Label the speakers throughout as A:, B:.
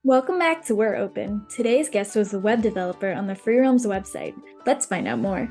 A: Welcome back to We're Open. Today's guest was a web developer on the Free Realms website. Let's find out more.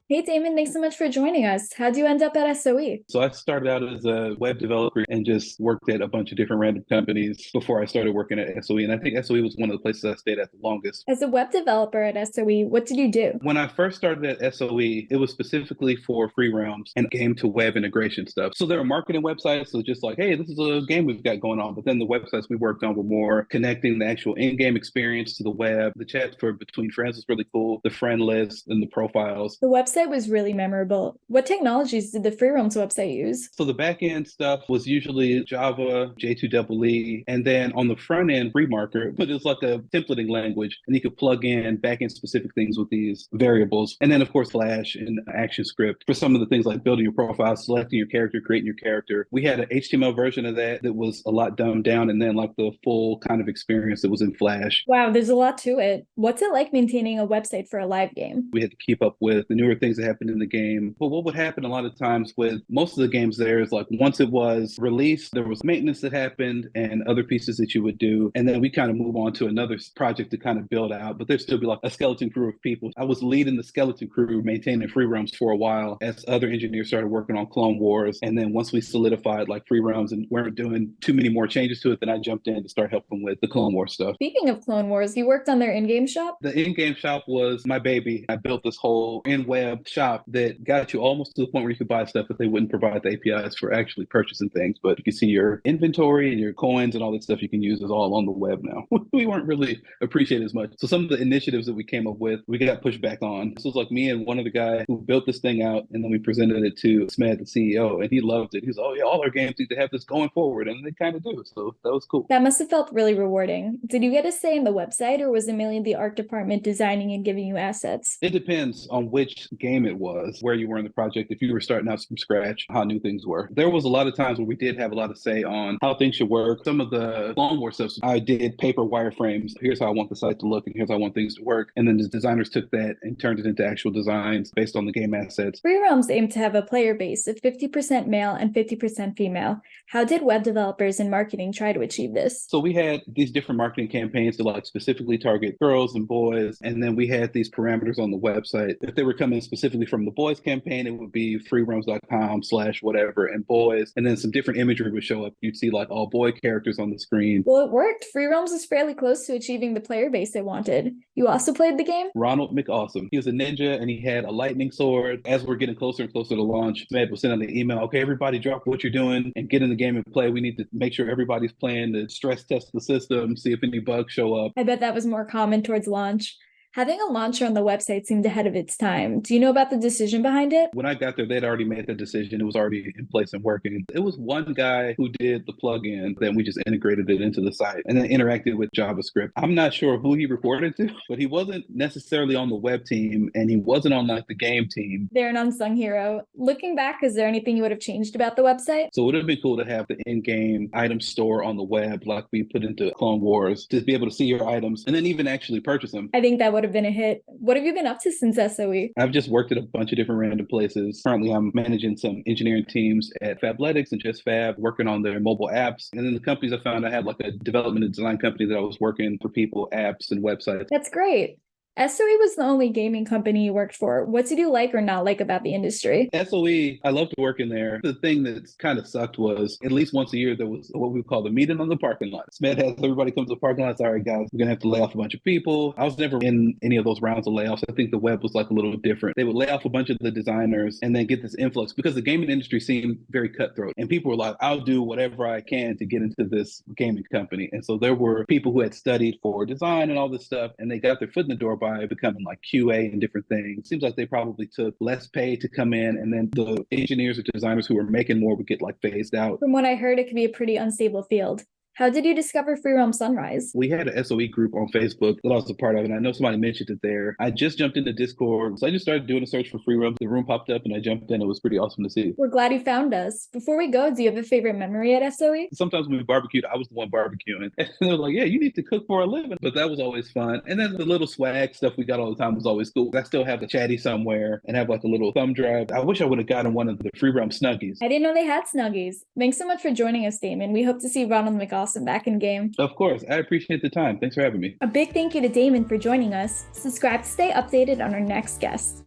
A: Hey Damon, thanks so much for joining us. How'd you end up at SOE?
B: So I started out as a web developer and just worked at a bunch of different random companies before I started working at SOE. And I think SOE was one of the places I stayed at the longest.
A: As a web developer at SOE, what did you do?
B: When I first started at SOE, it was specifically for free realms and game to web integration stuff. So there were marketing websites, so just like, hey, this is a game we've got going on. But then the websites we worked on were more connecting the actual in-game experience to the web. The chat for between friends was really cool, the friend list and the profiles.
A: The website was really memorable. What technologies did the Free Realms website use?
B: So the back end stuff was usually Java, J2EE, and then on the front end, FreeMarker, but it's like a templating language, and you could plug in back end specific things with these variables. And then, of course, Flash and ActionScript for some of the things like building your profile, selecting your character, creating your character. We had an HTML version of that was a lot dumbed down, and then like the full kind of experience that was in Flash.
A: Wow, there's a lot to it. What's it like maintaining a website for a live game?
B: We had to keep up with the newer things that happened in the game. But what would happen a lot of times with most of the games there is like once it was released, there was maintenance that happened and other pieces that you would do. And then we kind of move on to another project to kind of build out. But there'd still be like a skeleton crew of people. I was leading the skeleton crew, maintaining free realms for a while as other engineers started working on Clone Wars. And then once we solidified like free realms and weren't doing too many more changes to it, then I jumped in to start helping with the Clone Wars stuff.
A: Speaking of Clone Wars, you worked on their in-game shop?
B: The in-game shop was my baby. I built this whole in-web shop that got you almost to the point where you could buy stuff, but they wouldn't provide the APIs for actually purchasing things. But you can see your inventory and your coins and all that stuff you can use is all on the web now. We weren't really appreciated as much. So some of the initiatives that we came up with, we got pushed back on. This was like me and one of the guys who built this thing out, and then we presented it to Smed, the CEO, and he loved it. He's oh yeah, all our games need to have this going forward, and they kind of do. So that was cool.
A: That must have felt really rewarding. Did you get a say in the website, or was it mainly the art department designing and giving you assets?
B: It depends on which game it was, where you were in the project. If you were starting out from scratch, how new things were. There was a lot of times where we did have a lot of say on how things should work. Some of the Clone Wars stuff, I did paper wireframes. Here's how I want the site to look, and here's how I want things to work. And then the designers took that and turned it into actual designs based on the game assets.
A: Free Realms aimed to have a player base of 50% male and 50% female. How did web developers and marketing try to achieve this?
B: So we had these different marketing campaigns to like specifically target girls and boys. And then we had these parameters on the website. If they were coming specifically from the boys campaign, it would be freerealms.com/whatever and boys. And then some different imagery would show up. You'd see like all boy characters on the screen.
A: Well, it worked. Free Realms was fairly close to achieving the player base they wanted. You also played the game?
B: Ronald McAwesome. He was a ninja and he had a lightning sword. As we're getting closer and closer to launch, Med was sending an email, okay, everybody drop what you're doing and get in the game and play. We need to make sure everybody's playing to stress test the system, see if any bugs show up.
A: I bet that was more common towards launch. Having a launcher on the website seemed ahead of its time. Do you know about the decision behind it?
B: When I got there, they'd already made the decision. It was already in place and working. It was one guy who did the plugin, then we just integrated it into the site and then interacted with JavaScript. I'm not sure who he reported to, but he wasn't necessarily on the web team and he wasn't on like the game team.
A: They're an unsung hero. Looking back, is there anything you would have changed about the website?
B: So it would have been cool to have the in-game item store on the web like we put into Clone Wars to be able to see your items and then even actually purchase them.
A: I think that would have been a hit. What have you been up to since SOE?
B: I've just worked at a bunch of different random places. Currently, I'm managing some engineering teams at Fabletics and Just Fab, working on their mobile apps. And then the companies I found, I had like a development and design company that I was working for people, apps and websites.
A: That's great. SOE was the only gaming company you worked for. What did you like or not like about the industry?
B: SOE, I loved working there. The thing that kind of sucked was at least once a year, there was what we would call the meeting on the parking lot. Smed has everybody come to the parking lot. All right, guys, we're going to have to lay off a bunch of people. I was never in any of those rounds of layoffs. I think the web was like a little different. They would lay off a bunch of the designers and then get this influx because the gaming industry seemed very cutthroat. And people were like, I'll do whatever I can to get into this gaming company. And so there were people who had studied for design and all this stuff, and they got their foot in the door by becoming like QA and different things. It seems like they probably took less pay to come in, and then the engineers or designers who were making more would get like phased out.
A: From what I heard, it could be a pretty unstable field. How did you discover Free Realm Sunrise?
B: We had an SOE group on Facebook that I was a part of, and I know somebody mentioned it there. I just jumped into Discord, so I just started doing a search for Free Realms. The room popped up, and I jumped in. It was pretty awesome to see.
A: We're glad you found us. Before we go, do you have a favorite memory at SOE?
B: Sometimes when we barbecued, I was the one barbecuing. And they were like, yeah, you need to cook for a living. But that was always fun. And then the little swag stuff we got all the time was always cool. I still have the chatty somewhere and have like a little thumb drive. I wish I would have gotten one of the Free Realm Snuggies.
A: I didn't know they had Snuggies. Thanks so much for joining us, Damon. We hope to see Ronald McAwesome awesome back in game.
B: Of course. I appreciate the time. Thanks for having me.
A: A big thank you to Damon for joining us. Subscribe to stay updated on our next guest.